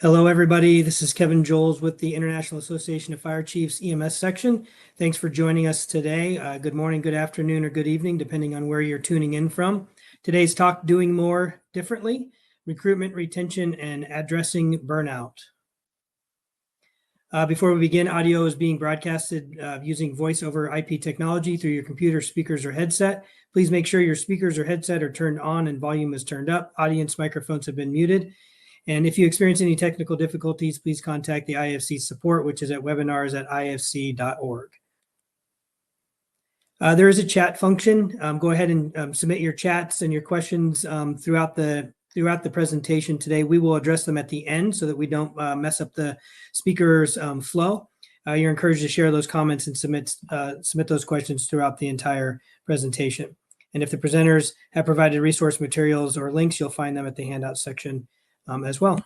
Hello, everybody. This is Kevin Joles with the International Association of Fire Chiefs EMS section. Thanks for joining us today. Good morning, good afternoon, or good evening, depending on where you're tuning in from. Today's talk, Doing More Differently, Recruitment, Retention, and Addressing Burnout. Before we begin, audio is being broadcasted using voice over IP technology through your computer, speakers, or headset. Please make sure your speakers or headset are turned on and volume is turned up. Audience microphones have been muted. And if you experience any technical difficulties, please contact the IFC support, which is at webinars@ifc.org. There is a chat function. Go ahead and submit your chats and your questions throughout the presentation today. We will address them at the end so that we don't mess up the speaker's flow. You're encouraged to share those comments and submit those questions throughout the entire presentation. And if the presenters have provided resource materials or links, you'll find them at the handout section as well.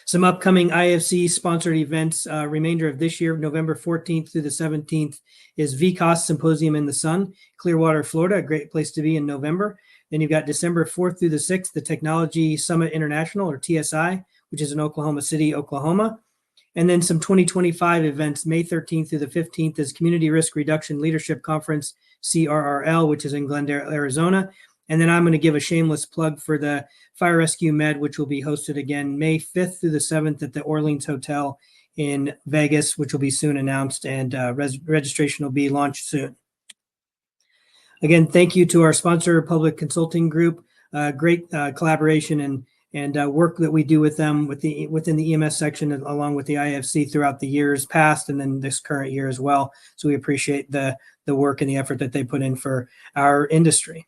Some upcoming IFC sponsored events, remainder of this year, November 14th through the 17th is VCOS Symposium in the Sun, Clearwater, Florida, a great place to be in November. Then you've got December 4th through the 6th, the Technology Summit International, or TSI, which is in Oklahoma City, Oklahoma. And then some 2025 events, May 13th through the 15th is Community Risk Reduction Leadership Conference, CRRL, which is in Glendale, Arizona. And then I'm going to give a shameless plug for the Fire Rescue Med, which will be hosted again May 5th through the 7th at the Orleans Hotel in Vegas, which will be soon announced, and registration will be launched soon. Again, thank you to our sponsor, Public Consulting Group. Great collaboration and work that we do with them within the EMS section, along with the IFC throughout the years past and then this current year as well. So we appreciate the work and the effort that they put in for our industry.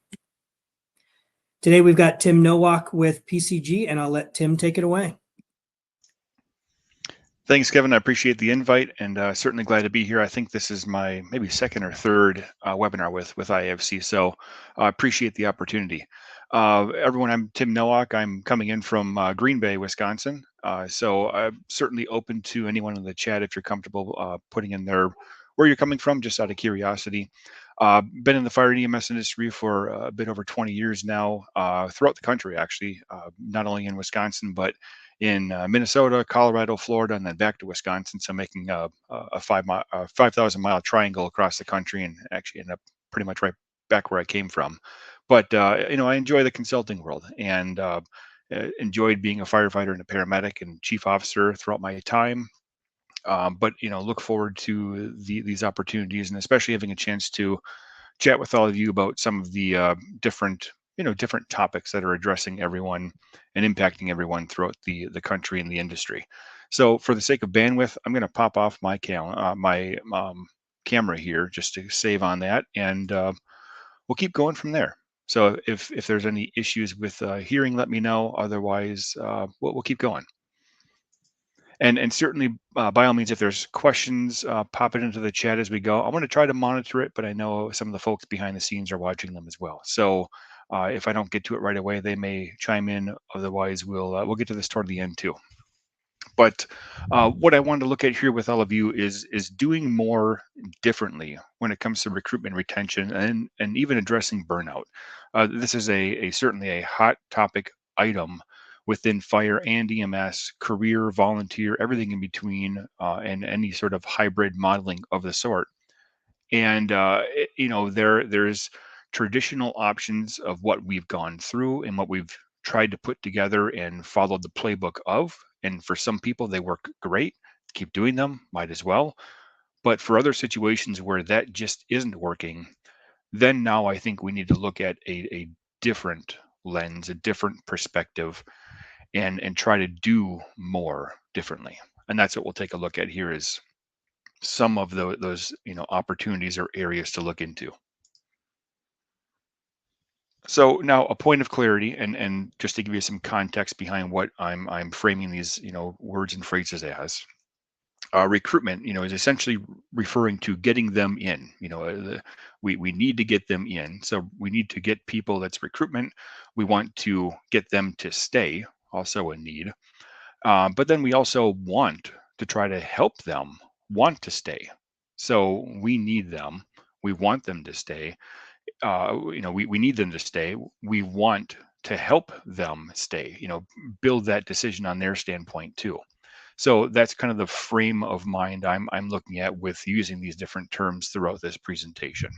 Today, we've got Tim Nowak with PCG, and I'll let Tim take it away. Thanks, Kevin. I appreciate the invite and certainly glad to be here. I think this is my maybe second or third webinar with IFC, so I appreciate the opportunity. Everyone, I'm Tim Nowak. I'm coming in from Green Bay, Wisconsin. So I'm certainly open to anyone in the chat if you're comfortable putting in there where you're coming from, just out of curiosity. Been in the fire and EMS industry for a bit over 20 years now, throughout the country, actually, not only in Wisconsin, but in Minnesota, Colorado, Florida, and then back to Wisconsin. So making a 5,000 mile triangle across the country, and actually end up pretty much right back where I came from. But I enjoy the consulting world and enjoyed being a firefighter and a paramedic and chief officer throughout my time. But look forward to these opportunities, and especially having a chance to chat with all of you about some of the different topics that are addressing everyone and impacting everyone throughout the country and the industry. So for the sake of bandwidth, I'm going to pop off my camera here just to save on that, and we'll keep going from there. So if there's any issues with hearing, let me know. Otherwise, we'll keep going. And certainly, by all means, if there's questions, pop it into the chat as we go. I want to try to monitor it, but I know some of the folks behind the scenes are watching them as well. So if I don't get to it right away, they may chime in. Otherwise, we'll get to this toward the end too. But what I wanted to look at here with all of you is doing more differently when it comes to recruitment, retention, and even addressing burnout. This is certainly a hot topic item within fire and EMS, career, volunteer, everything in between, and any sort of hybrid modeling of the sort. And there's traditional options of what we've gone through and what we've tried to put together and followed the playbook of. And for some people, they work great. Keep doing them, might as well. But for other situations where that just isn't working, then now I think we need to look at a different lens, a different perspective, and try to do more differently. And that's what we'll take a look at here, is some of those opportunities or areas to look into. So now a point of clarity, and just to give you some context behind what I'm framing these words and phrases as. Recruitment, is essentially referring to getting them in. We need to get them in. So we need to get people. That's recruitment. We want to get them to stay. Also a need. But then we also want to try to help them want to stay. So we need them. We want them to stay. We need them to stay. We want to help them stay, build that decision on their standpoint too. So that's kind of the frame of mind I'm looking at with using these different terms throughout this presentation.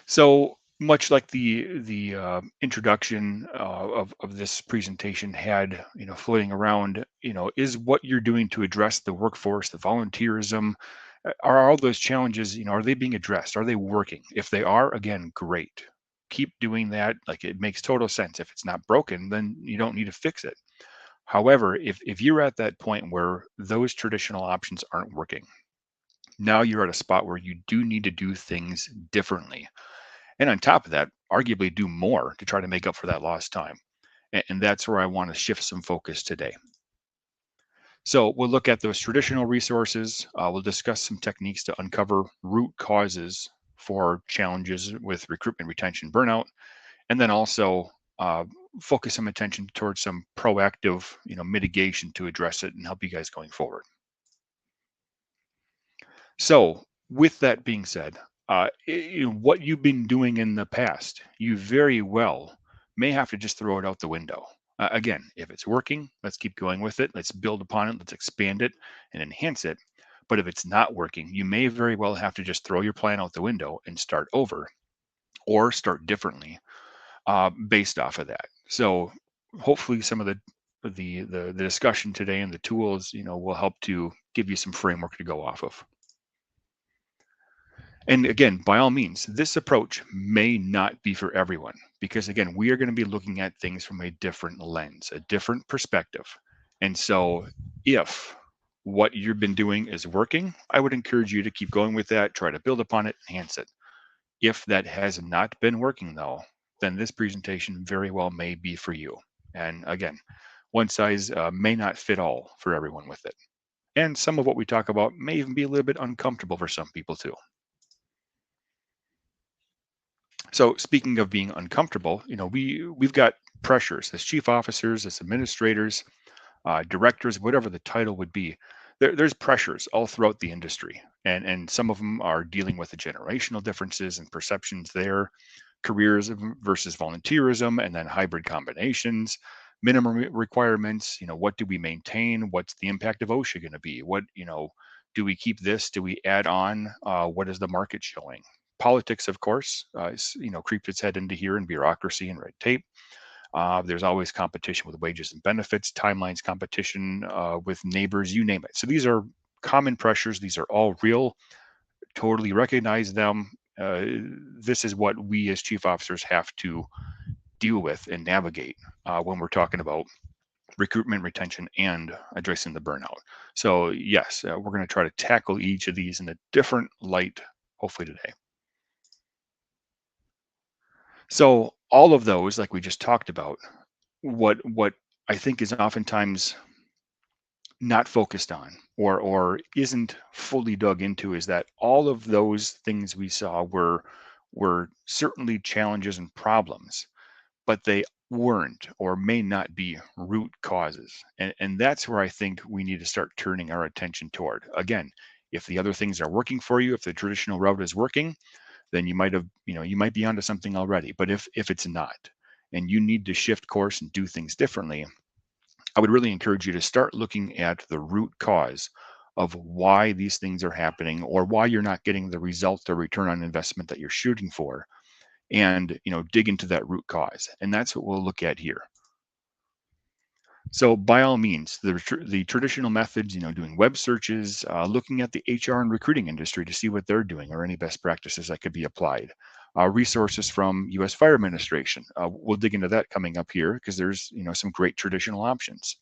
So much like the introduction of this presentation had, floating around, is what you're doing to address the workforce, the volunteerism, are all those challenges, are they being addressed? Are they working? If they are, again, great. Keep doing that. Like, it makes total sense. If it's not broken, then you don't need to fix it. However, if you're at that point where those traditional options aren't working, now you're at a spot where you do need to do things differently. And on top of that, arguably do more to try to make up for that lost time. And that's where I want to shift some focus today. So we'll look at those traditional resources. We'll discuss some techniques to uncover root causes for challenges with recruitment, retention, burnout, and then also focus some attention towards some proactive, mitigation to address it and help you guys going forward. So, with that being said, what you've been doing in the past, you very well may have to just throw it out the window. Again, if it's working, let's keep going with it. Let's build upon it. Let's expand it and enhance it. But if it's not working, you may very well have to just throw your plan out the window and start over or start differently based off of that. So, hopefully, some of the discussion today and the tools, will help to give you some framework to go off of. And again, by all means, this approach may not be for everyone because, again, we are going to be looking at things from a different lens, a different perspective. And so, if what you've been doing is working, I would encourage you to keep going with that, try to build upon it, enhance it. If that has not been working, though, then this presentation very well may be for you. And again, one size may not fit all for everyone with it. And some of what we talk about may even be a little bit uncomfortable for some people too. So speaking of being uncomfortable, we've got pressures as chief officers, as administrators, directors, whatever the title would be. There's pressures all throughout the industry, and some of them are dealing with the generational differences and perceptions there, careers versus volunteerism, and then hybrid combinations, minimum requirements. What do we maintain? What's the impact of OSHA going to be? What do we keep this? Do we add on? What is the market showing? Politics, of course, creeped its head into here, and bureaucracy and red tape. There's always competition with wages and benefits, timelines, competition with neighbors, you name it. So these are common pressures. These are all real. Totally recognize them. This is what we as chief officers have to deal with and navigate when we're talking about recruitment, retention, and addressing the burnout. So yes, we're going to try to tackle each of these in a different light, hopefully today. So all of those, like we just talked about, what I think is oftentimes not focused on or isn't fully dug into is that all of those things we saw were certainly challenges and problems, but they weren't or may not be root causes. And that's where I think we need to start turning our attention toward. Again, if the other things are working for you, if the traditional route is working, then you might be onto something already. But if it's not, and you need to shift course and do things differently, I would really encourage you to start looking at the root cause of why these things are happening or why you're not getting the result or return on investment that you're shooting for, and dig into that root cause. And that's what we'll look at here. So by all means, the traditional methods, doing web searches, looking at the HR and recruiting industry to see what they're doing or any best practices that could be applied. Resources from U.S. Fire Administration. We'll dig into that coming up here because there's some great traditional options.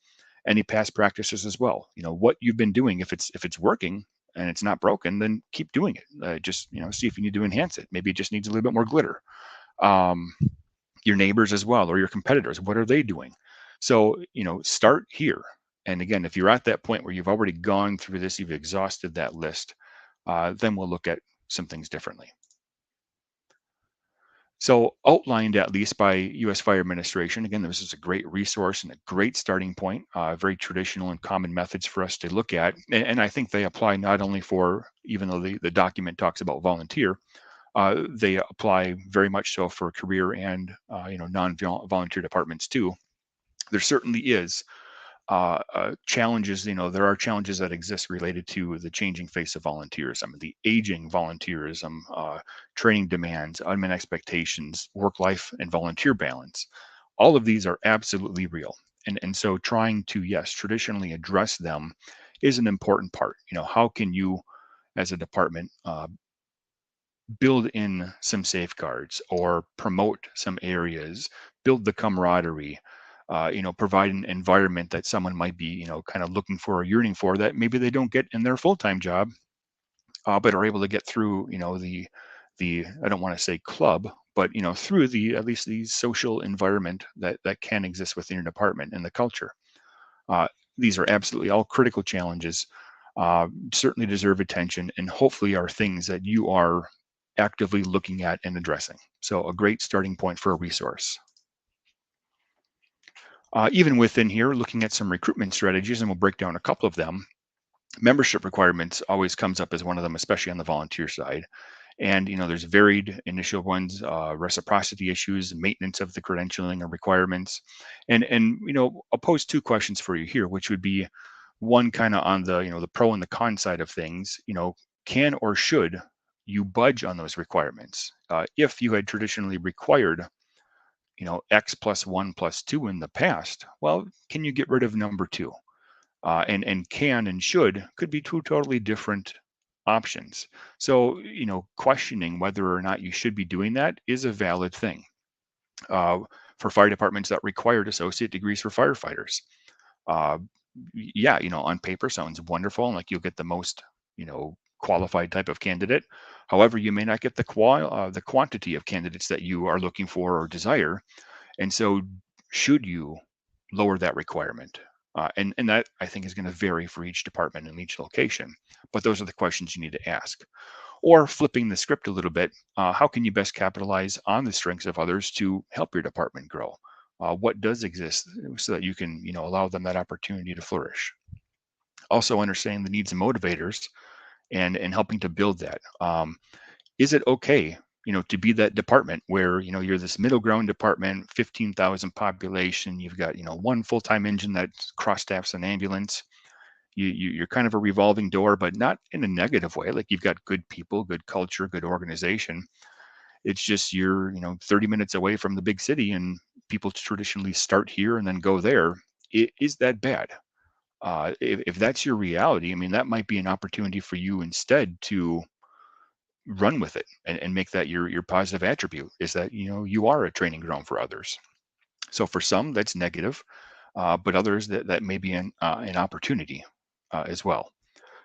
Any past practices as well. What you've been doing. If it's working and it's not broken, then keep doing it. Just see if you need to enhance it. Maybe it just needs a little bit more glitter. Your neighbors as well, or your competitors. What are they doing? So, start here. And again, if you're at that point where you've already gone through this, you've exhausted that list, then we'll look at some things differently. So outlined at least by U.S. Fire Administration, again, this is a great resource and a great starting point, very traditional and common methods for us to look at. And I think they apply not only for, even though the document talks about volunteer, They apply very much so for career and non-volunteer departments too. There certainly is challenges. There are challenges that exist related to the changing face of volunteerism, the aging volunteerism, training demands, admin expectations, work-life and volunteer balance. All of these are absolutely real. And so trying to, yes, traditionally address them is an important part. How can you as a department build in some safeguards or promote some areas, build the camaraderie, provide an environment that someone might be, kind of looking for or yearning for that maybe they don't get in their full-time job, but are able to get through, the I don't want to say club, but through the at least the social environment that can exist within your department and the culture. Uh, these are absolutely all critical challenges, certainly deserve attention, and hopefully are things that you are actively looking at and addressing. So a great starting point for a resource. Even within here, looking at some recruitment strategies, and we'll break down a couple of them. Membership requirements always comes up as one of them, especially on the volunteer side. And there's varied initial ones, reciprocity issues, maintenance of the credentialing or requirements, and I'll pose two questions for you here, which would be one kind of on the the pro and the con side of things. Can or should you budge on those requirements? If you had traditionally required X plus one plus two in the past, well, can you get rid of number two? And can and should could be two totally different options. So questioning whether or not you should be doing that is a valid thing. uh, for fire departments that required associate degrees for firefighters, uh, yeah, on paper sounds wonderful and like you'll get the most qualified type of candidate. However, you may not get the quantity of candidates that you are looking for or desire. And so, should you lower that requirement? And that I think is going to vary for each department and each location. But those are the questions you need to ask. Or flipping the script a little bit, how can you best capitalize on the strengths of others to help your department grow? What does exist so that you can, allow them that opportunity to flourish? Also, understanding the needs and motivators and helping to build that. Is it okay, to be that department where you're this middle ground department, 15,000 population, you've got one full-time engine that cross staffs an ambulance. You're kind of a revolving door, but not in a negative way. Like you've got good people, good culture, good organization. It's just you're 30 minutes away from the big city, and people traditionally start here and then go there. Is that bad? If that's your reality, I mean, that might be an opportunity for you instead to run with it and make that your positive attribute, is that you are a training ground for others. So for some that's negative, but others that may be an opportunity as well.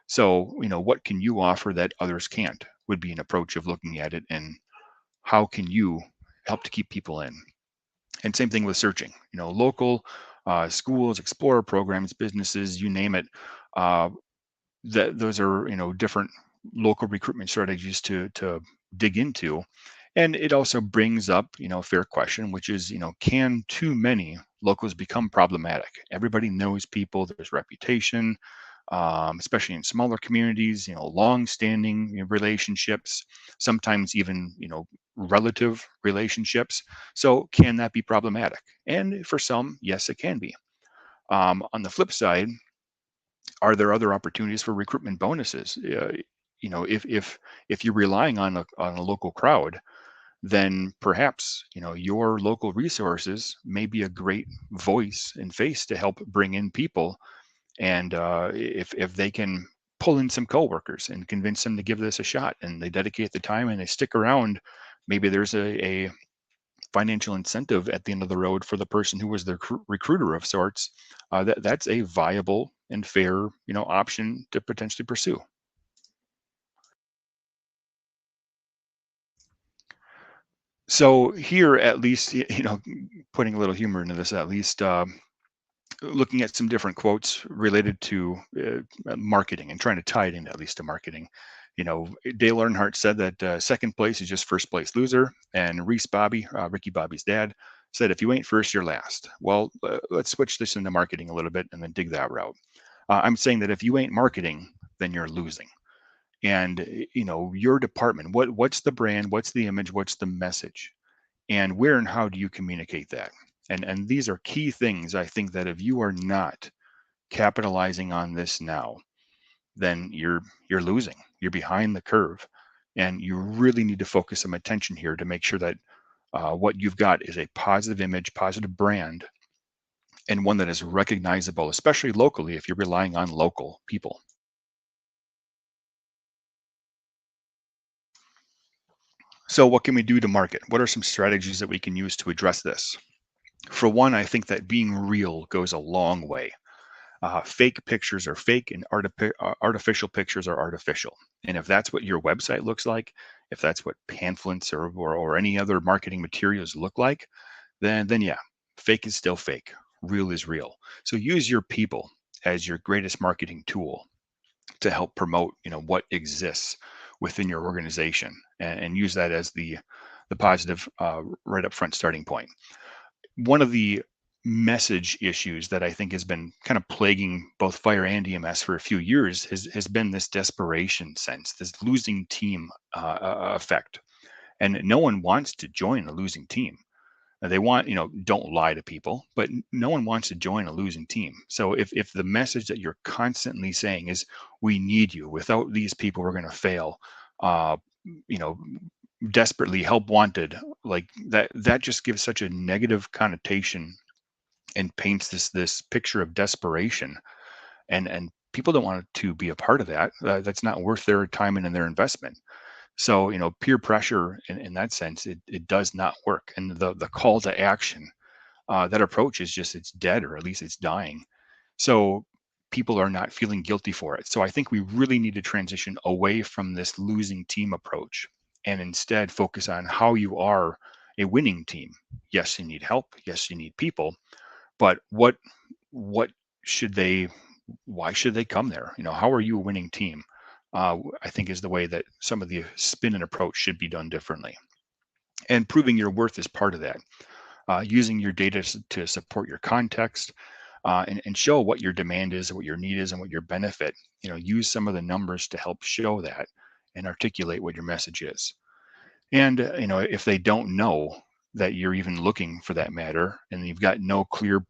So what can you offer that others can't would be an approach of looking at it, and how can you help to keep people in. And same thing with searching, local schools, explorer programs, businesses, you name it. uh, that those are different local recruitment strategies to dig into. And it also brings up a fair question, which is can too many locals become problematic? Everybody knows people, there's reputation, especially in smaller communities, long-standing relationships, sometimes even relative relationships. So can that be problematic? And for some, yes, it can be. On the flip side, are there other opportunities for recruitment bonuses? If you're relying on a local crowd, then perhaps your local resources may be a great voice and face to help bring in people. And if they can pull in some coworkers and convince them to give this a shot, and they dedicate the time and they stick around, maybe there's a financial incentive at the end of the road for the person who was the recruiter of sorts. That's a viable and fair option to potentially pursue. So here, at least, putting a little humor into this, at least, looking at some different quotes related to marketing and trying to tie it in at least to marketing. Dale Earnhardt said that second place is just first place loser, and Reese Bobby, Ricky Bobby's dad, said if you ain't first, you're last. Well, let's switch this into marketing a little bit and then dig that route. I'm saying that if you ain't marketing, then you're losing. and your department, what's the brand, what's the image, what's the message, and where and how do you communicate that? And these are key things. I think that if you are not capitalizing on this now, then you're losing. You're behind the curve, and you really need to focus some attention here to make sure that what you've got is a positive image, positive brand, and one that is recognizable, especially locally if you're relying on local people. So, what can we do to market? What are some strategies that we can use to address this? For one, I think that being real goes a long way. Fake pictures are fake, and artificial pictures are artificial. And if that's what your website looks like, if that's what pamphlets or any other marketing materials look like, then yeah, fake is still fake. Real is real. So use your people as your greatest marketing tool to help promote, what exists within your organization, and use that as the positive right up front starting point. One of the message issues that I think has been kind of plaguing both fire and EMS for a few years has been this desperation sense, this losing team effect. And no one wants to join a losing team. They want, don't lie to people, but no one wants to join a losing team. So if the message that you're constantly saying is, we need you, without these people, we're going to fail, uh, you know, desperately help wanted, like that just gives such a negative connotation and paints this picture of desperation, and people don't want to be a part of that. That's not worth their time and their investment. So, peer pressure in that sense, it does not work. And the call to action, that approach is just, it's dead, or at least it's dying. So people are not feeling guilty for it. So I think we really need to transition away from this losing team approach and instead focus on how you are a winning team. Yes, you need help. Yes, you need people, but what should they why should they come there? How are you a winning team? I think is the way that some of the spin and approach should be done differently. And proving your worth is part of that. Using your data to support your context, and show what your demand is, what your need is, and what your benefit. Use some of the numbers to help show that and articulate what your message is. And if they don't know that you're even looking for that matter, and you've got no clear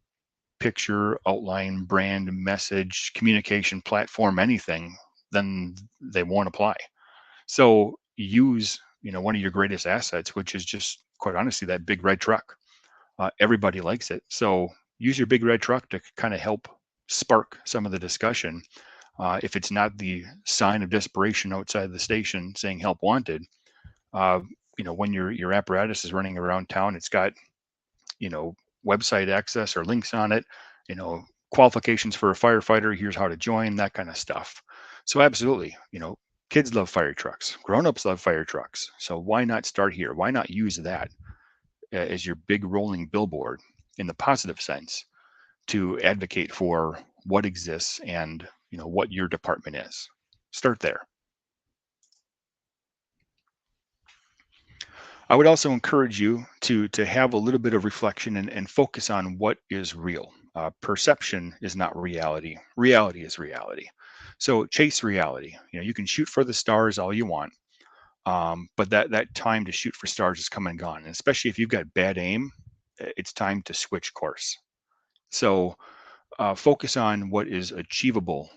picture, outline, brand, message, communication platform, anything, then they won't apply. So use, one of your greatest assets, which is just quite honestly that big red truck. Everybody likes it. So use your big red truck to kind of help spark some of the discussion. If it's not the sign of desperation outside the station saying help wanted, uh, when your apparatus is running around town, it's got, you know, website access or links on it, you know, qualifications for a firefighter, here's how to join, that kind of stuff. So absolutely, kids love fire trucks, grown-ups love fire trucks. So why not start here? Why not use that as your big rolling billboard in the positive sense to advocate for what exists and, what your department is? Start there. I would also encourage you to have a little bit of reflection and focus on what is real. Perception is not reality. Reality is reality. So chase reality. You can shoot for the stars all you want, but that time to shoot for stars is come and gone. And especially if you've got bad aim, it's time to switch course. So focus on what is achievable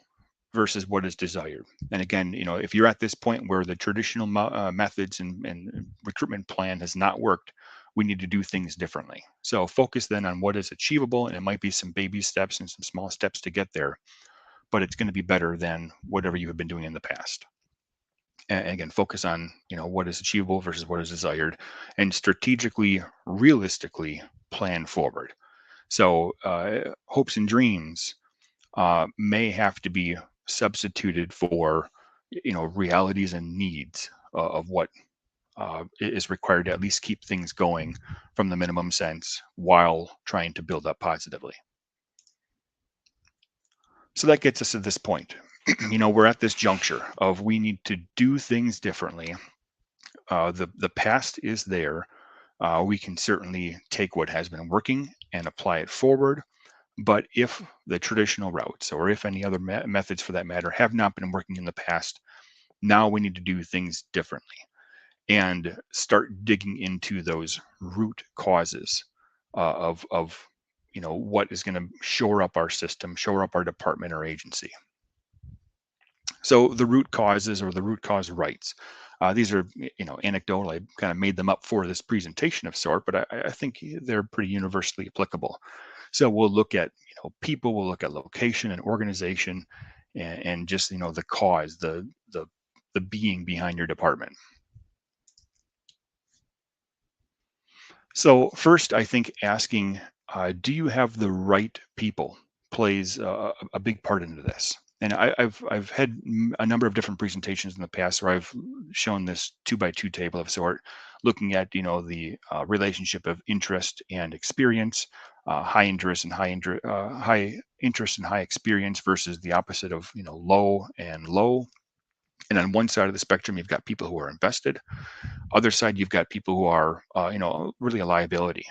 versus what is desired. And again, if you're at this point where the traditional methods and recruitment plan has not worked, we need to do things differently. So focus then on what is achievable, and it might be some baby steps and some small steps to get there, but it's going to be better than whatever you have been doing in the past. And again, focus on, what is achievable versus what is desired, and strategically, realistically plan forward. So hopes and dreams may have to be substituted for, realities and needs of what is required to at least keep things going from the minimum sense while trying to build up positively. So that gets us to this point. We're at this juncture of we need to do things differently. The past is there. We can certainly take what has been working and apply it forward. But if the traditional routes, or if any other methods for that matter, have not been working in the past, Now we need to do things differently and start digging into those root causes of what is going to shore up our system, shore up our department or agency. So the root causes or the root cause rights. These are, anecdotal. I kind of made them up for this presentation of sort, but I think they're pretty universally applicable. So we'll look at, people, we'll look at location and organization, and just, the cause, the being behind your department. So first, I think asking, do you have the right people plays a big part into this. And I've had a number of different presentations in the past where I've shown this 2x2 table of sort, looking at the relationship of interest and experience, high interest and high experience versus the opposite of low and low. And on one side of the spectrum, you've got people who are invested. Other side, you've got people who are, really a liability.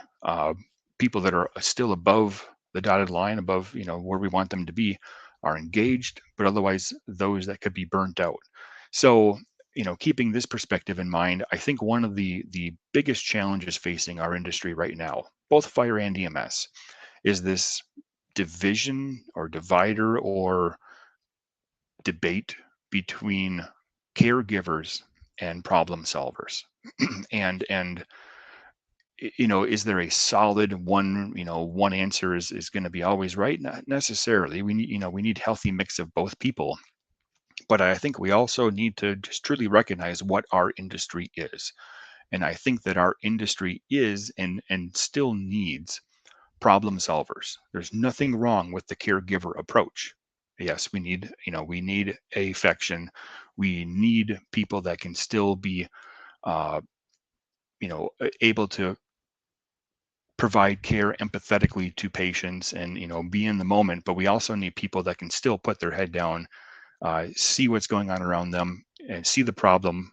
People that are still above the dotted line, above, where we want them to be, are engaged, but otherwise those that could be burnt out. So, keeping this perspective in mind, I think one of the biggest challenges facing our industry right now, both fire and EMS, is this division or divider or debate between caregivers and problem solvers. And is there a solid one answer is going to be always right? Not necessarily. We need healthy mix of both people, but I think we also need to just truly recognize what our industry is. And I think that our industry is and still needs problem solvers. There's nothing wrong with the caregiver approach. Yes, we need affection. We need people that can still be uh, able to provide care empathetically to patients and be in the moment, but we also need people that can still put their head down, see what's going on around them, and see the problem,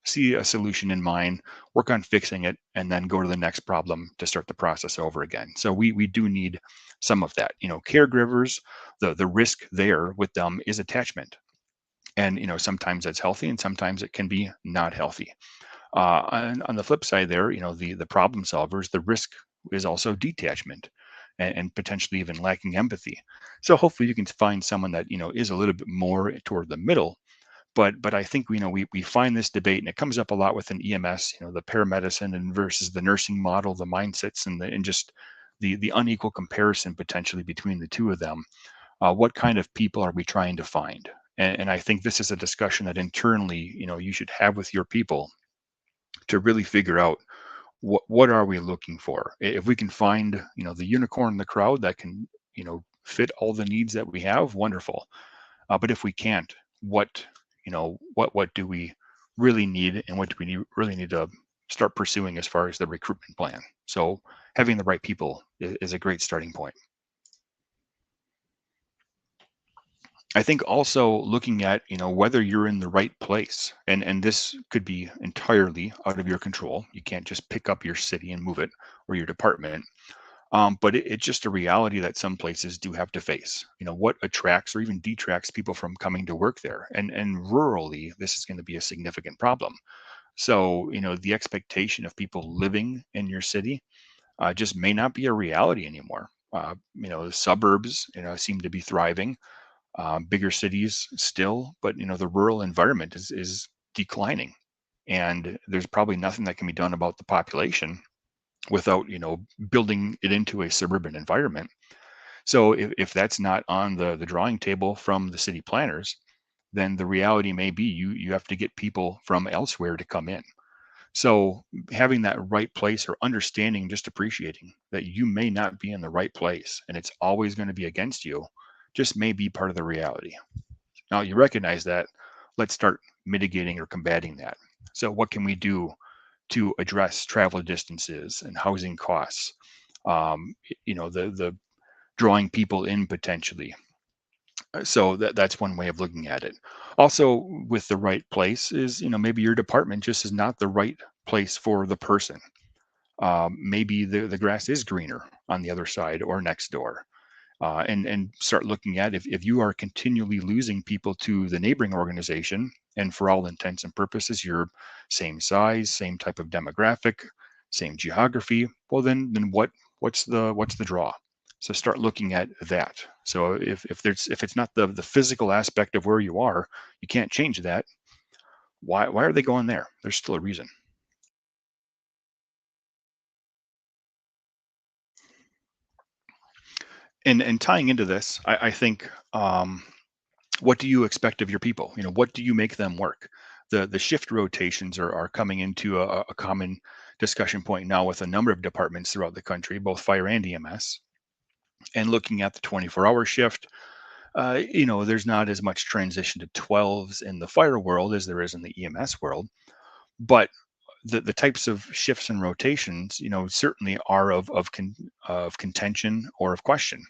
see a solution in mind, work on fixing it, and then go to the next problem to start the process over again. So we do need some of that. Caregivers, the risk there with them is attachment, and sometimes that's healthy and sometimes it can be not healthy. On the flip side there, the problem solvers, the risk is also detachment and potentially even lacking empathy. So hopefully you can find someone that is a little bit more toward the middle. But I think we find this debate, and it comes up a lot within EMS, the paramedicine and versus the nursing model, the mindsets, and just the unequal comparison potentially between the two of them. What kind of people are we trying to find? And I think this is a discussion that internally, you should have with your people to really figure out what are we looking for. If we can find the unicorn in the crowd that can fit all the needs that we have, wonderful. But if we can't, what do we really need, and what do we really need to start pursuing as far as the recruitment plan? So having the right people is a great starting point. I think also looking at whether you're in the right place, and this could be entirely out of your control. You can't just pick up your city and move it, or your department. But it's just a reality that some places do have to face. What attracts or even detracts people from coming to work there, and rurally, this is going to be a significant problem. So the expectation of people living in your city just may not be a reality anymore. The suburbs seem to be thriving, bigger cities still, but the rural environment is declining, and there's probably nothing that can be done about the population without building it into a suburban environment. So if that's not on the drawing table from the city planners, then the reality may be you have to get people from elsewhere to come in. So having that right place, or understanding, just appreciating that you may not be in the right place and it's always going to be against you, just may be part of the reality. Now you recognize that, let's start mitigating or combating that. So what can we do to address travel distances and housing costs? The drawing people in potentially. So that's one way of looking at it. Also, with the right place is, maybe your department just is not the right place for the person. Maybe the grass is greener on the other side or next door. and start looking at if you are continually losing people to the neighboring organization, and for all intents and purposes you're same size, same type of demographic, same geography, well then what's the draw? So start looking at that. So if it's not the physical aspect of where you are, you can't change that. Why are they going there? There's still a reason. And tying into this, I think, what do you expect of your people? What do you make them work? The shift rotations are coming into a common discussion point now with a number of departments throughout the country, both fire and EMS. And looking at the 24-hour shift, there's not as much transition to 12s in the fire world as there is in the EMS world. But the types of shifts and rotations, certainly are of contention or of question.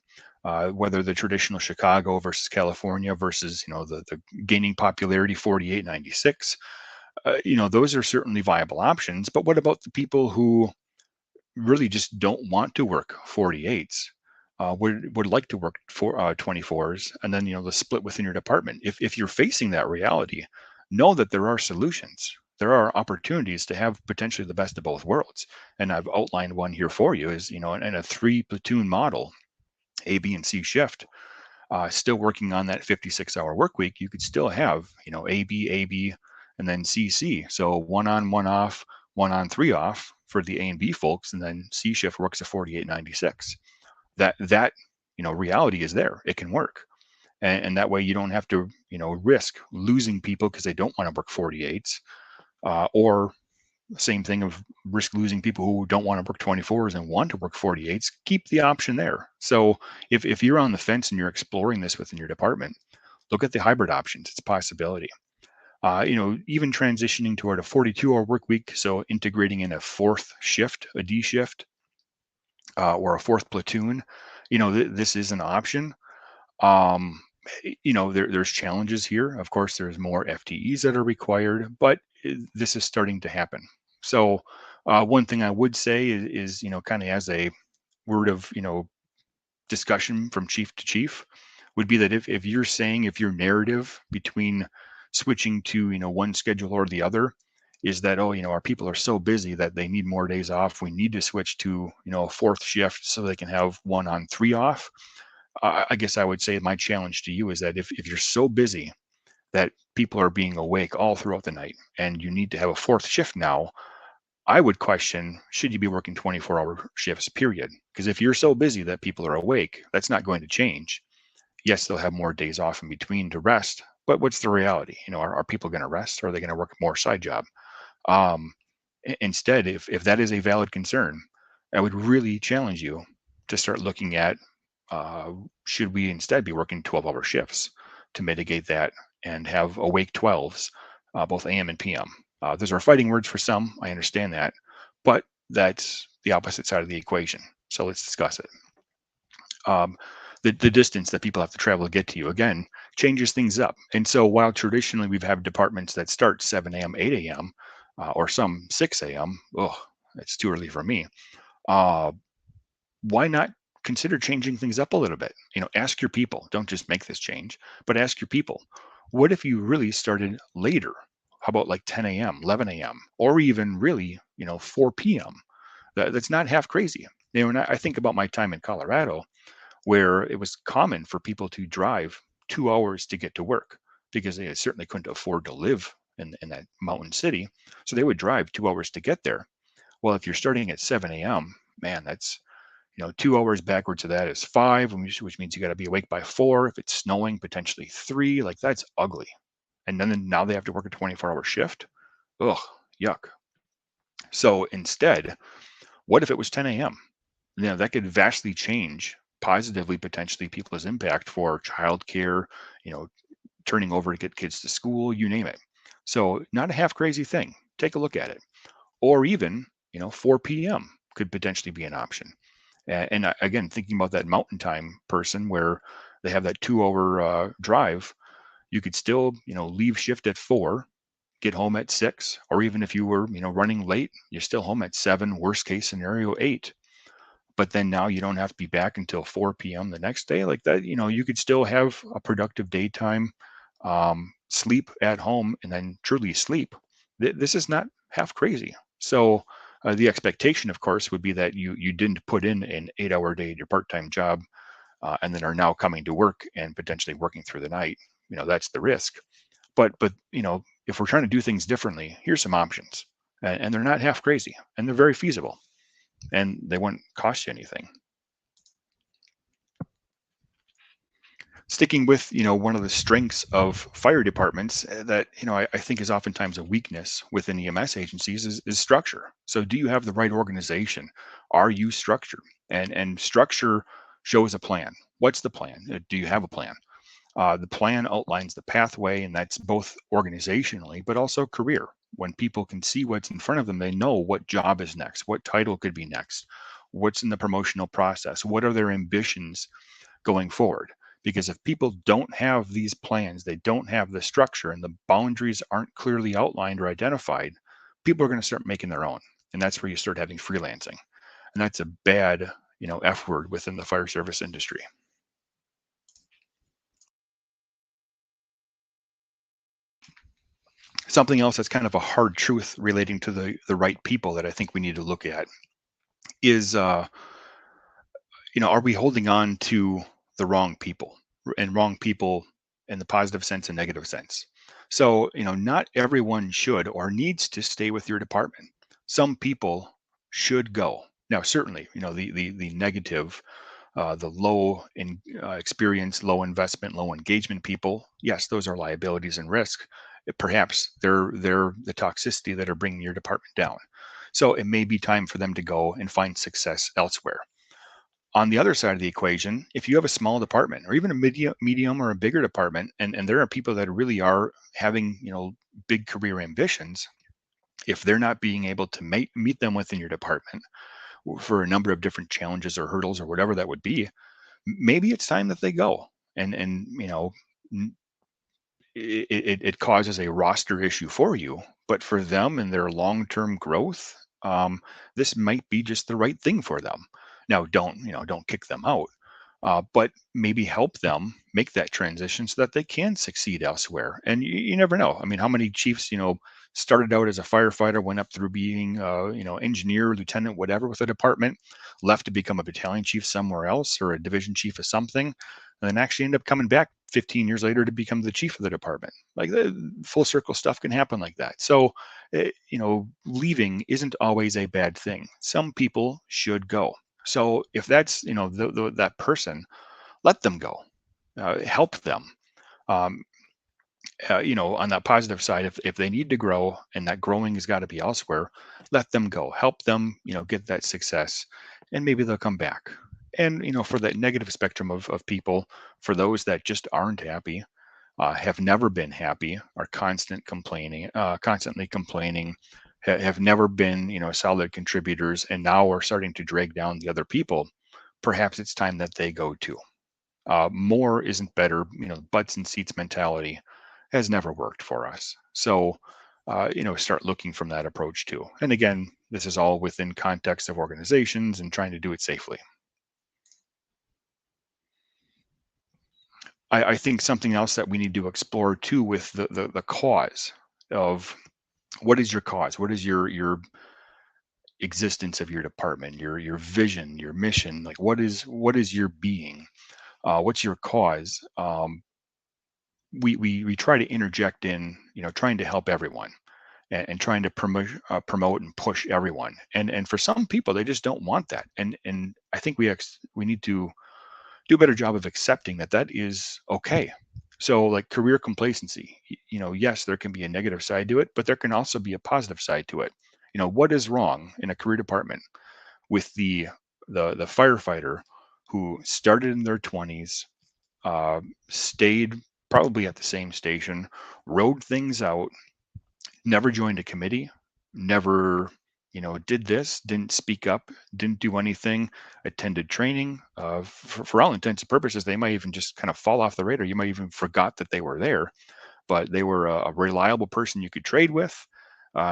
Whether the traditional Chicago versus California versus, the gaining popularity 4896, those are certainly viable options. But what about the people who really just don't want to work 48s? Would like to work 24s, and then the split within your department. If you're facing that reality, know that there are solutions. There are opportunities to have potentially the best of both worlds, and I've outlined one here for you. Is in a 3 platoon model, A, B, and C shift. Still working on that 56-hour work week, you could still have A, B, A, B, and then C, C. So 1 on, 1 off, 1 on, 3 off for the A and B folks, and then C shift works at 4896. That reality is there. It can work, and that way you don't have to risk losing people because they don't want to work 48s, or same thing of risk losing people who don't want to work 24s and want to work 48s. Keep the option there. So if you're on the fence and you're exploring this within your department, look at the hybrid options. It's a possibility. Even transitioning toward a 42-hour work week, so integrating in a fourth shift, a D shift, or a fourth platoon, this is an option. There's challenges here. Of course, there's more FTEs that are required, but this is starting to happen. So one thing I would say is kind of as a word of discussion from chief to chief, would be that if you're saying, if your narrative between switching to one schedule or the other is that, oh, our people are so busy that they need more days off, we need to switch to a fourth shift so they can have 1 on, 3 off. I guess I would say my challenge to you is that if you're so busy that people are being awake all throughout the night and you need to have a fourth shift now, I would question, should you be working 24-hour shifts, period? Because if you're so busy that people are awake, that's not going to change. Yes, they'll have more days off in between to rest, but what's the reality? Are people going to rest, or are they going to work more side job? Um, Instead, if that is a valid concern, I would really challenge you to start looking at, should we instead be working 12-hour shifts to mitigate that and have awake 12s, both AM and PM? Those are fighting words for some. I understand that, but that's the opposite side of the equation. So let's discuss it. The distance that people have to travel to get to you, again, changes things up. And so while traditionally we've had departments that start 7 a.m., 8 a.m., or some 6 a.m., oh, it's too early for me. Uh, why not consider changing things up a little bit? Ask your people. Don't just make this change, but ask your people. What if you really started later? How about like 10 a.m., 11 a.m., or even really, 4 p.m.? That's not half crazy. And I think about my time in Colorado, where it was common for people to drive 2 hours to get to work because they certainly couldn't afford to live in that mountain city. So they would drive 2 hours to get there. Well, if you're starting at 7 a.m., man, that's 2 hours backwards to that is 5, which means you got to be awake by 4. If it's snowing, potentially 3. Like, that's ugly. And then now they have to work a 24-hour shift. Ugh, yuck. So instead, what if it was 10 a.m.? That could vastly change positively, potentially, people's impact for childcare, you know, turning over to get kids to school, you name it. So not a half crazy thing. Take a look at it. Or even, 4 p.m. could potentially be an option. And again, thinking about that mountain time person where they have that 2 hour drive, you could still, leave shift at 4, get home at 6, or even if you were, running late, you're still home at 7, worst case scenario 8. but then now you don't have to be back until 4 p.m. the next day. Like that, you could still have a productive daytime, sleep at home, and then truly sleep. This is not half crazy. So the expectation, of course, would be that you didn't put in an 8-hour day at your part-time job, and then are now coming to work and potentially working through the night. That's the risk. But if we're trying to do things differently, here's some options, and they're not half crazy, and they're very feasible, and they won't cost you anything. Sticking with one of the strengths of fire departments, that I think is oftentimes a weakness within EMS agencies, is structure. So do you have the right organization? Are you structured? And structure shows a plan. What's the plan? Do you have a plan? The plan outlines the pathway, and that's both organizationally but also career. When people can see what's in front of them, they know what job is next, what title could be next, what's in the promotional process, what are their ambitions going forward. Because if people don't have these plans, they don't have the structure, and the boundaries aren't clearly outlined or identified, people are going to start making their own. And that's where you start having freelancing. And that's a bad, F word within the fire service industry. Something else that's kind of a hard truth relating to the right people that I think we need to look at is, are we holding on to the wrong people, and wrong people in the positive sense and negative sense? So, not everyone should or needs to stay with your department. Some people should go. Now, certainly, the negative, the low in experience, low investment, low engagement people, yes, those are liabilities and risk. Perhaps they're the toxicity that are bringing your department down. So it may be time for them to go and find success elsewhere. On the other side of the equation, if you have a small department or even a medium or a bigger department, and there are people that really are having, big career ambitions, if they're not being able to meet them within your department for a number of different challenges or hurdles or whatever that would be, maybe it's time that they go. And it causes a roster issue for you, but for them and their long-term growth, this might be just the right thing for them. Now, don't kick them out, but maybe help them make that transition so that they can succeed elsewhere. And you never know. I mean, how many chiefs, started out as a firefighter, went up through being, engineer, lieutenant, whatever with a department, left to become a battalion chief somewhere else or a division chief of something, and then actually end up coming back 15 years later to become the chief of the department. Like the full circle stuff can happen like that. So, leaving isn't always a bad thing. Some people should go. So if that's, that person, let them go, help them. Um, on that positive side, if they need to grow and that growing has got to be elsewhere, let them go, help them, get that success, and maybe they'll come back. And, for that negative spectrum of people, for those that just aren't happy, have never been happy, are constantly complaining, have never been, solid contributors, and now are starting to drag down the other people, perhaps it's time that they go too. More isn't better. Butts and seats mentality has never worked for us. So, start looking from that approach too. And again, this is all within context of organizations and trying to do it safely. I think something else that we need to explore too with the cause of, what is your cause? What is your existence of your department, your vision, your mission? Like what is your being? What's your cause? We try to interject in, trying to help everyone, and trying to promote and push everyone. And for some people, they just don't want that. And I think we need to do a better job of accepting that that is okay. So like career complacency, yes, there can be a negative side to it, but there can also be a positive side to it. What is wrong in a career department with the firefighter who started in their 20s, stayed probably at the same station, rode things out, never joined a committee, never, did this, didn't speak up, didn't do anything, attended training. For all intents and purposes, they might even just kind of fall off the radar. You might even forgot that they were there, but they were a reliable person you could trade with.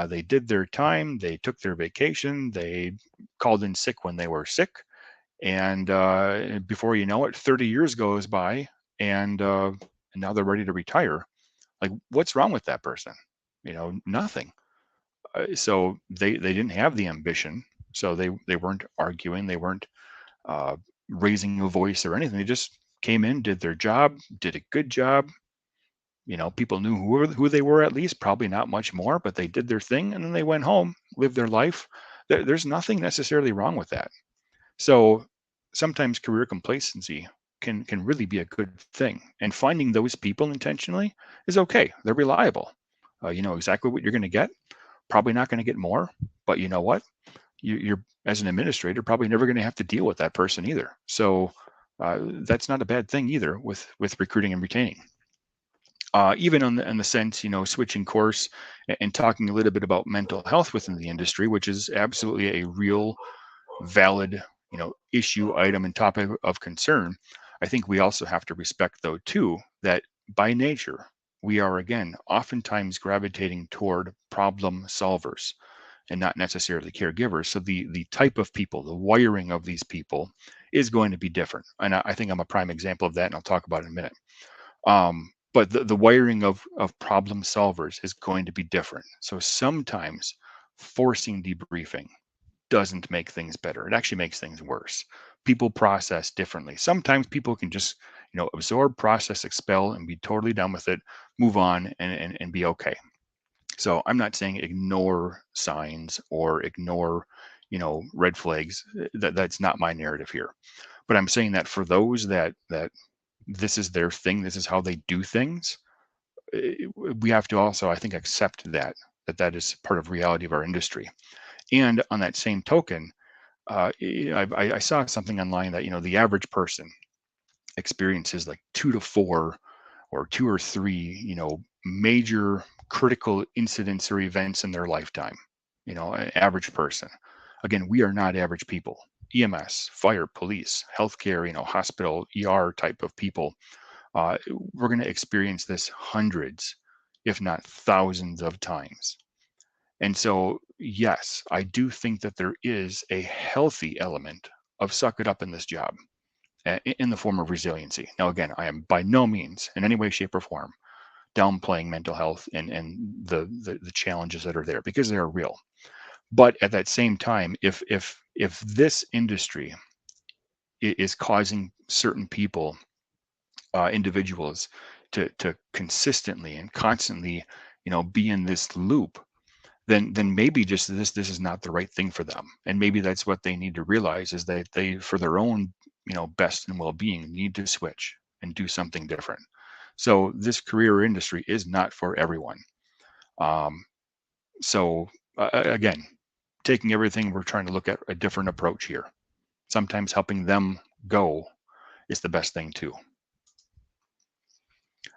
They did their time, they took their vacation, they called in sick when they were sick, And before you know it, 30 years goes by, and now they're ready to retire. Like, what's wrong with that person? Nothing. So they didn't have the ambition. So they weren't arguing. They weren't uh, raising a voice or anything. They just came in, did their job, did a good job. People knew who they were, at least, probably not much more, but they did their thing, and then they went home, lived their life. There's nothing necessarily wrong with that. So sometimes career complacency can really be a good thing, and finding those people intentionally is okay. They're reliable. You know exactly what you're going to get. Probably not going to get more, but you know what? You're, as an administrator, probably never going to have to deal with that person either. So that's not a bad thing either with recruiting and retaining. Even in the sense, switching course and talking a little bit about mental health within the industry, which is absolutely a real, valid, issue, item, and topic of concern. I think we also have to respect, though, too, that by nature we are, again, oftentimes gravitating toward problem solvers and not necessarily caregivers. So the type of people, the wiring of these people is going to be different. And I think I'm a prime example of that, and I'll talk about it in a minute. But the wiring of problem solvers is going to be different. So sometimes forcing debriefing doesn't make things better. It actually makes things worse. People process differently. Sometimes people can just, absorb, process, expel, and be totally done with it, move on, and be okay. So I'm not saying ignore signs or ignore, red flags. That's not my narrative here. But I'm saying that for those that this is their thing, this is how they do things, we have to also, I think, accept that is part of reality of our industry. And on that same token, I saw something online that the average person experiences like 2 to 4 or 2 or 3 major critical incidents or events in their lifetime. An average person. Again, we are not average people. EMS, fire, police, healthcare, hospital, ER type of people. We're going to experience this hundreds, if not thousands of times. And so, yes, I do think that there is a healthy element of suck it up in this job, in the form of resiliency. Now, again, I am by no means in any way, shape, or form downplaying mental health and the challenges that are there, because they are real. But at that same time, if this industry is causing certain people, individuals, to consistently and constantly, be in this loop, then maybe just this is not the right thing for them, and maybe that's what they need to realize, is that they, for their own, best and well-being, need to switch and do something different. So this career industry is not for everyone. um, so again, taking everything, we're trying to look at a different approach here. Sometimes helping them go is the best thing too.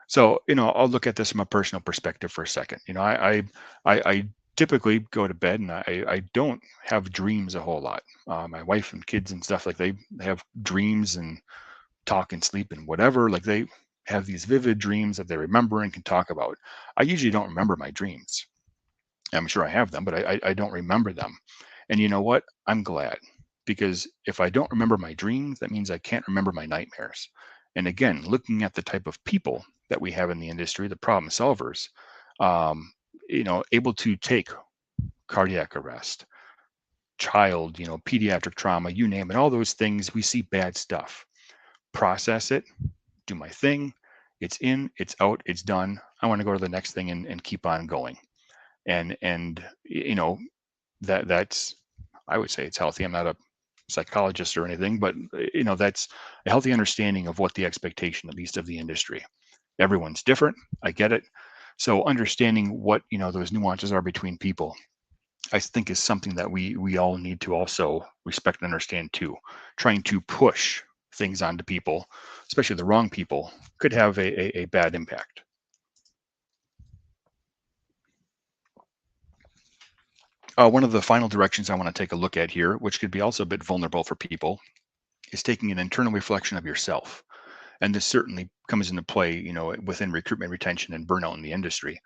So, I'll look at this from a personal perspective for a second. I typically go to bed, and I don't have dreams a whole lot. My wife and kids and stuff, like, they have dreams and talk and sleep and whatever. Like, they have these vivid dreams that they remember and can talk about. I usually don't remember my dreams. I'm sure I have them, but I don't remember them. And you know what? I'm glad, because if I don't remember my dreams, that means I can't remember my nightmares. And again, looking at the type of people that we have in the industry, the problem solvers, um, able to take cardiac arrest, child, pediatric trauma, you name it, all those things, we see bad stuff. Process it, do my thing. It's in, it's out, it's done. I want to go to the next thing and keep on going. And that's, I would say, it's healthy. I'm not a psychologist or anything, but that's a healthy understanding of what the expectation, at least of the industry. Everyone's different, I get it. So understanding what those nuances are between people, I think, is something that we all need to also respect and understand too. Trying to push things onto people, especially the wrong people, could have a bad impact. One of the final directions I want to take a look at here, which could be also a bit vulnerable for people, is taking an internal reflection of yourself. And this certainly comes into play, within recruitment, retention, and burnout in the industry.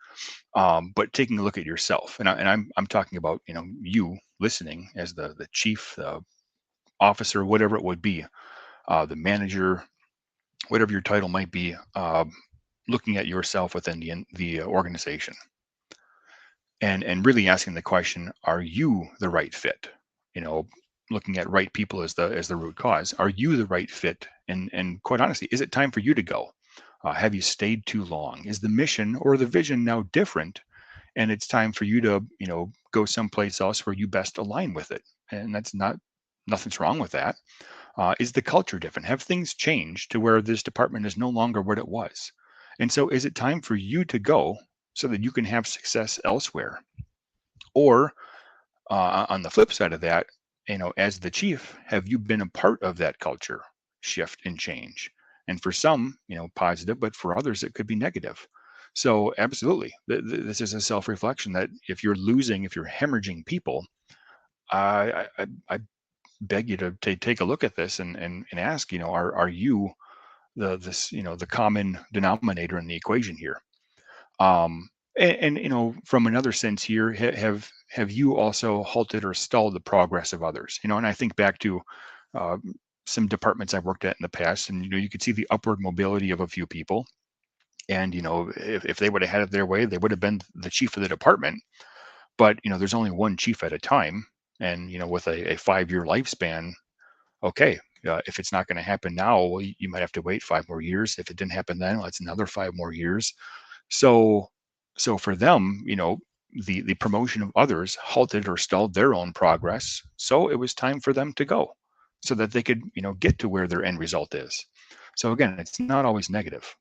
But taking a look at yourself, and I'm talking about, you listening as the chief, officer, whatever it would be, the manager, whatever your title might be, looking at yourself within the organization, and really asking the question, are you the right fit? You know, looking at right people as the root cause. Are you the right fit? And quite honestly, is it time for you to go? Have you stayed too long? Is the mission or the vision now different? And it's time for you to, go someplace else where you best align with it. And nothing's wrong with that. Is the culture different? Have things changed to where this department is no longer what it was? And so is it time for you to go so that you can have success elsewhere? Or on the flip side of that, as the chief, have you been a part of that culture shift and change? And for some, positive, but for others, it could be negative. So absolutely, this is a self-reflection that if you're hemorrhaging people, I beg you to take a look at this and ask, are you the common denominator in the equation here? And from another sense here, have you also halted or stalled the progress of others? And I think back to uh, some departments I've worked at in the past, and you could see the upward mobility of a few people. And if they would have had it their way, they would have been the chief of the department. But there's only one chief at a time, and with a 5-year lifespan. Okay, if it's not going to happen now, well, you might have to wait 5 more years. If it didn't happen then, well, it's another 5 more years. So, so for them, the promotion of others halted or stalled their own progress. So it was time for them to go, so that they could, get to where their end result is. So again, it's not always negative,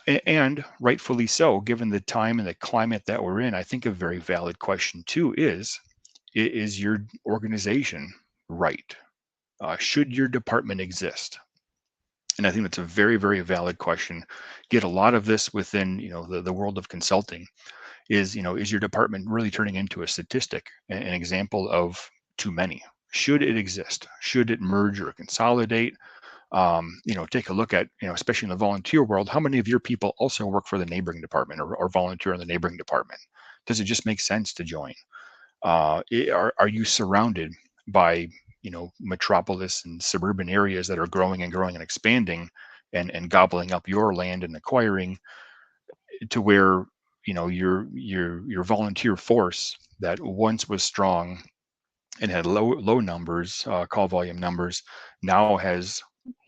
and rightfully so, given the time and the climate that we're in. I think a very valid question too is your organization right? Should your department exist? And I think that's a very, very valid question. Get a lot of this within, the world of consulting is your department really turning into a statistic, an example of too many? Should it exist? Should it merge or consolidate? Take a look at, especially in the volunteer world, how many of your people also work for the neighboring department or volunteer in the neighboring department? Does it just make sense to join? Are you surrounded by metropolis and suburban areas that are growing and growing and expanding and gobbling up your land and acquiring, to where your volunteer force that once was strong and had low numbers, call volume numbers, now has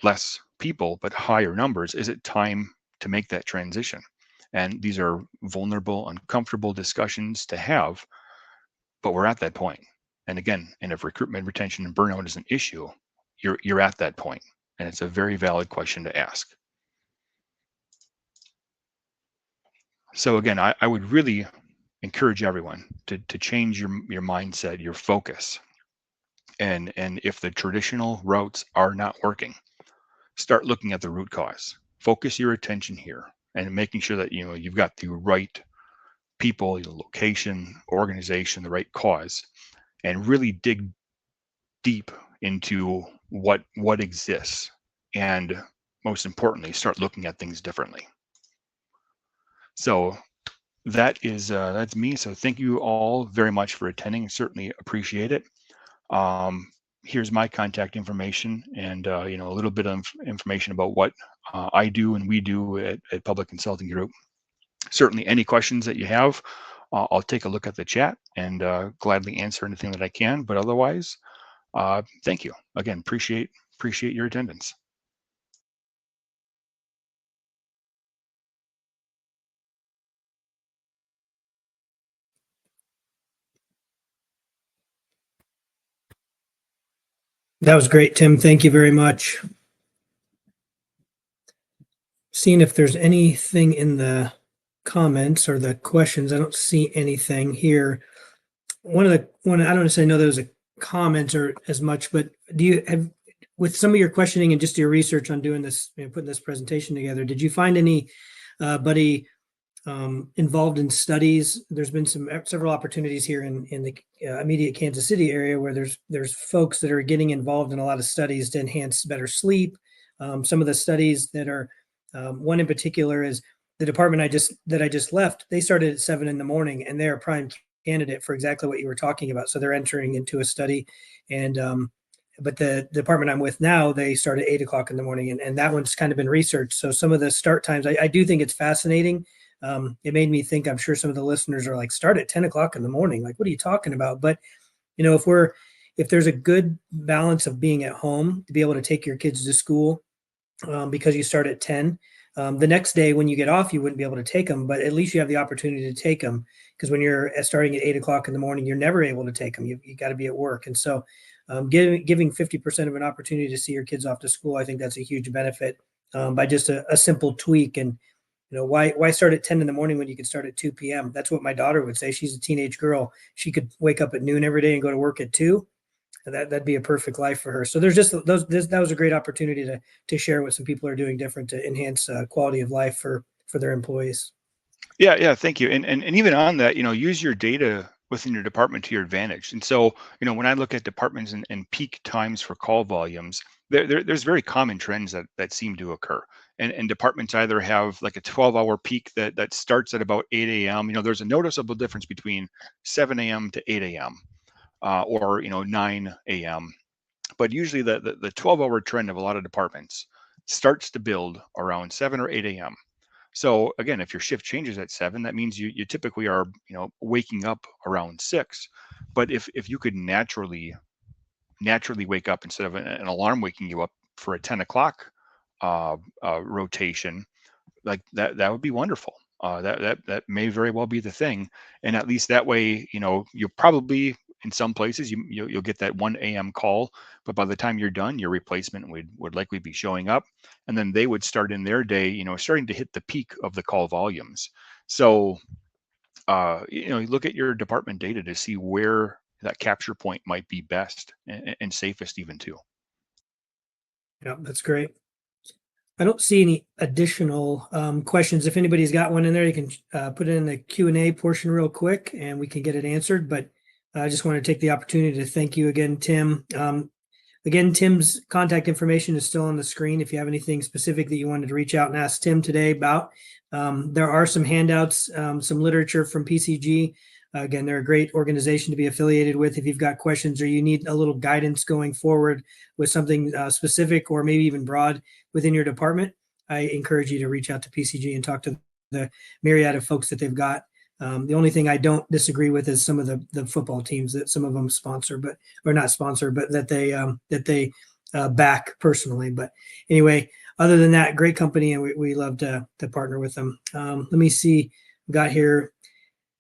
less people but higher numbers? Is it time to make that transition? And these are vulnerable, uncomfortable discussions to have, but we're at that point. And again, and if recruitment, retention, and burnout is an issue, you're at that point, and it's a very valid question to ask. So again, I would really encourage everyone to change your mindset, your focus, and if the traditional routes are not working, start looking at the root cause. Focus your attention here and making sure that you've got the right people, the location, organization, the right cause, and really dig deep into what exists, and most importantly, start looking at things differently. So that's me. So thank you all very much for attending. Certainly appreciate it. Here's my contact information, and a little bit of information about what I do and we do at Public Consulting Group. Certainly any questions that you have, I'll take a look at the chat and gladly answer anything that I can. But otherwise, thank you again. Appreciate your attendance. That was great, Tim. Thank you very much. Seeing if there's anything in the comments or the questions. I don't see anything here. I don't necessarily know there was a comment or as much, but do you have, with some of your questioning and just your research on doing this, putting this presentation together, did you find anybody involved in studies? There's been several opportunities here in the immediate Kansas City area where there's folks that are getting involved in a lot of studies to enhance better sleep. Some of the studies that are, one in particular is the department I just left. They started at 7 a.m, and they're prime candidate for exactly what you were talking about. So they're entering into a study, and but the department I'm with now, they start at 8 o'clock in the morning, and that one's kind of been researched. So some of the start times, I do think it's fascinating. It made me think. I'm sure some of the listeners are like, start at 10 o'clock in the morning. Like, what are you talking about? But if there's a good balance of being at home to be able to take your kids to school, because you start at 10. The next day when you get off, you wouldn't be able to take them, but at least you have the opportunity to take them, because when you're starting at 8 o'clock in the morning, you're never able to take them. You got to be at work. And so giving 50% of an opportunity to see your kids off to school, I think that's a huge benefit, by just a simple tweak. And why start at 10 in the morning when you could start at 2 p.m.? That's what my daughter would say. She's a teenage girl. She could wake up at noon every day and go to work at 2. That'd be a perfect life for her. So there's just that was a great opportunity to share what some people are doing different to enhance quality of life for their employees. Yeah, yeah, thank you. And even on that, use your data within your department to your advantage. And so, when I look at departments and peak times for call volumes, there's very common trends that seem to occur. And departments either have like a 12-hour peak that starts at about 8 a.m. There's a noticeable difference between 7 a.m. to 8 a.m. Or 9 a.m. But usually the 12-hour trend of a lot of departments starts to build around 7 or 8 a.m. So again, if your shift changes at 7, that means you typically are, waking up around 6. But if you could naturally wake up instead of an alarm waking you up for a 10 o'clock rotation, like that would be wonderful. That may very well be the thing, and at least that way, you'll probably in some places you'll get that 1 a.m. call, but by the time you're done, your replacement would likely be showing up, and then they would start in their day, starting to hit the peak of the call volumes. So, you look at your department data to see where that capture point might be best and safest even too. Yeah, that's great. I don't see any additional questions. If anybody's got one in there, you can put it in the Q&A portion real quick, and we can get it answered. But I just want to take the opportunity to thank you again, Tim. Again, Tim's contact information is still on the screen. If you have anything specific that you wanted to reach out and ask Tim today about, there are some handouts, some literature from PCG. Again, they're a great organization to be affiliated with. If you've got questions or you need a little guidance going forward with something specific or maybe even broad within your department, I encourage you to reach out to PCG and talk to the myriad of folks that they've got. The only thing I don't disagree with is some of the football teams that some of them sponsor, but or not sponsor, but that they back personally. But anyway, other than that, great company, and we love to partner with them. Let me see. We got here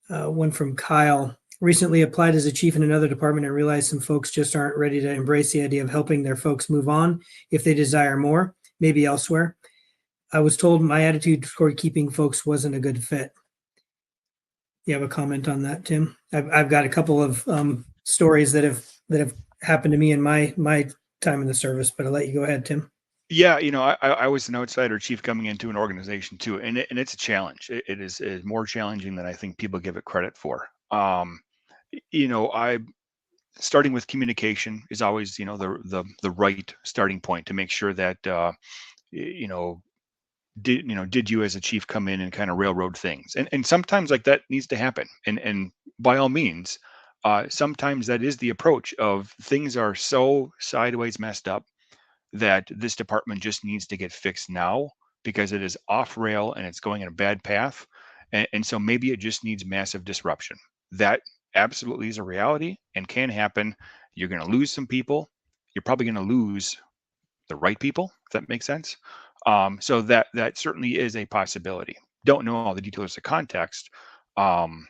one from Kyle. Recently applied as a chief in another department and realized some folks just aren't ready to embrace the idea of helping their folks move on if they desire more, maybe elsewhere. I was told my attitude toward keeping folks wasn't a good fit. You have a comment on that, Tim? I've got a couple of stories that have happened to me in my time in the service, but I'll let you go ahead, Tim. Yeah, I was an outsider chief coming into an organization too, and it's a challenge. It is more challenging than I think people give it credit for. I starting with communication is always, the right starting point to make sure that you know did you as a chief come in and kind of railroad things, and sometimes like that needs to happen, and by all means, sometimes that is the approach of things are so sideways messed up that this department just needs to get fixed now because it is off rail and it's going in a bad path. And so maybe it just needs massive disruption. That absolutely is a reality and can happen. You're going to lose some people. You're probably going to lose the right people, if that makes sense. So that certainly is a possibility. Don't know all the details of context. Um,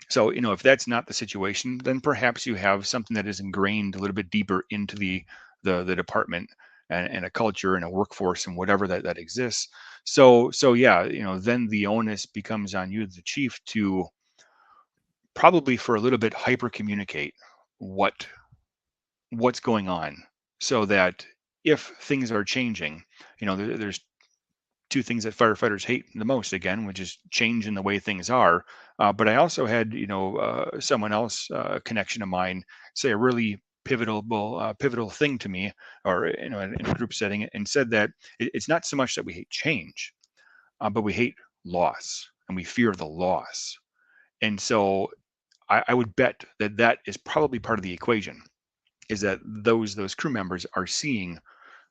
so, if that's not the situation, then perhaps you have something that is ingrained a little bit deeper into the department and a culture and a workforce and whatever that exists. So yeah, then the onus becomes on you, the chief, to probably for a little bit hyper communicate what what's going on so that if things are changing, there's two things that firefighters hate the most, again, which is change in the way things are. But I also had, someone else, a connection of mine, say a really pivotal thing to me, or in a group setting, and said that it's not so much that we hate change, but we hate loss and we fear the loss. And so I would bet that that is probably part of the equation, is that those crew members are seeing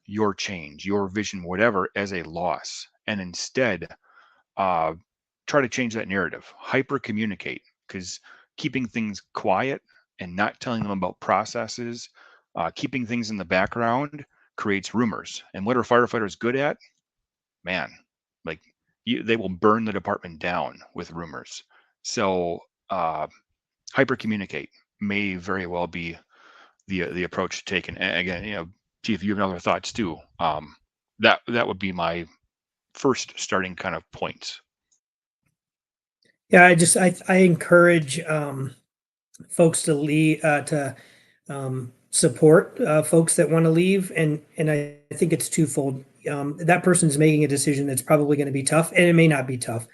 your change, your vision, whatever, as a loss, and instead uh, try to change that narrative, hyper communicate, because keeping things quiet and not telling them about processes, keeping things in the background creates rumors. And what are firefighters good at? Man, like they will burn the department down with rumors. So hyper communicate may very well be the approach taken. And again, Chief, you have other thoughts too. That would be my first starting kind of points. Yeah, I encourage folks to leave to support folks that want to leave, and I think it's twofold. That person's making a decision that's probably going to be tough, and it may not be tough.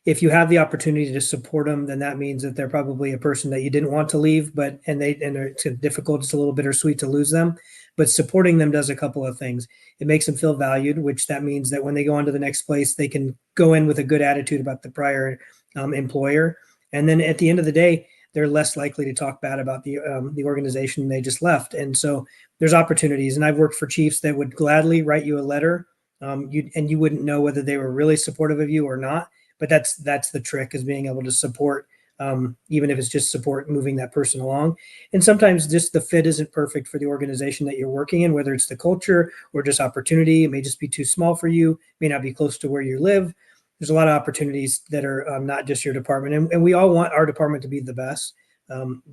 If you have the opportunity to support them, then that means that they're probably a person that you didn't want to leave, but it's difficult. It's a little bittersweet to lose them, but supporting them does a couple of things. It makes them feel valued, which that means that when they go on to the next place, they can go in with a good attitude about the prior employer, and then at the end of the day, they're less likely to talk bad about the organization they just left. And so there's opportunities. And I've worked for chiefs that would gladly write you a letter, you wouldn't know whether they were really supportive of you or not. But that's the trick, is being able to support, even if it's just support moving that person along. And sometimes just the fit isn't perfect for the organization that you're working in, whether it's the culture or just opportunity. It may just be too small for you, may not be close to where you live. There's a lot of opportunities that are not just your department, and we all want our department to be the best. Um,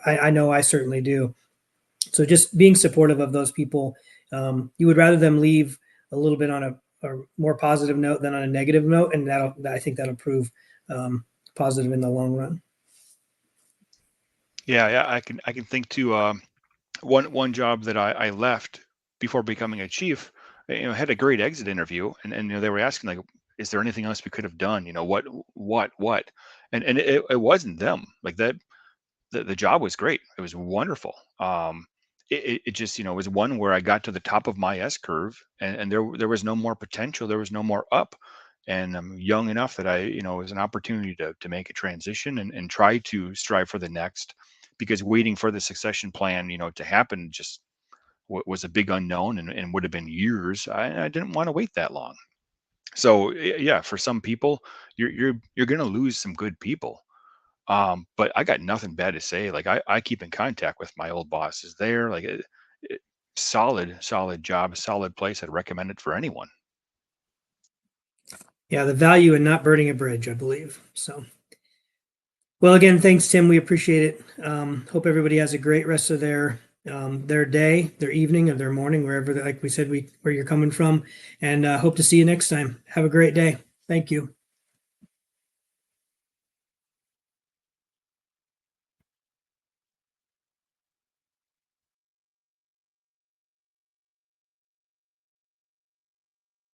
I know I certainly do. So just being supportive of those people, you would rather them leave a little bit on a more positive note than on a negative note, and I think that'll prove positive in the long run. Yeah, I can think to one job that I left before becoming a chief. Had a great exit interview, and they were asking, like, is there anything else we could have done? What? And it wasn't them. Like that, the job was great. It was wonderful. It just, was one where I got to the top of my S curve, and there was no more potential. There was no more up. And I'm young enough that it was an opportunity to make a transition and try to strive for the next, because waiting for the succession plan, to happen just was a big unknown, and would have been years. I didn't want to wait that long. So yeah, for some people, you're going to lose some good people. But I got nothing bad to say. Like I keep in contact with my old bosses there. Like solid job, solid place. I'd recommend it for anyone. Yeah, the value in not burning a bridge, I believe. So, well, again, thanks, Tim. We appreciate it. Hope everybody has a great rest of their day, their evening, or their morning, wherever, like we said, where you're coming from. And hope to see you next time. Have a great day. Thank you.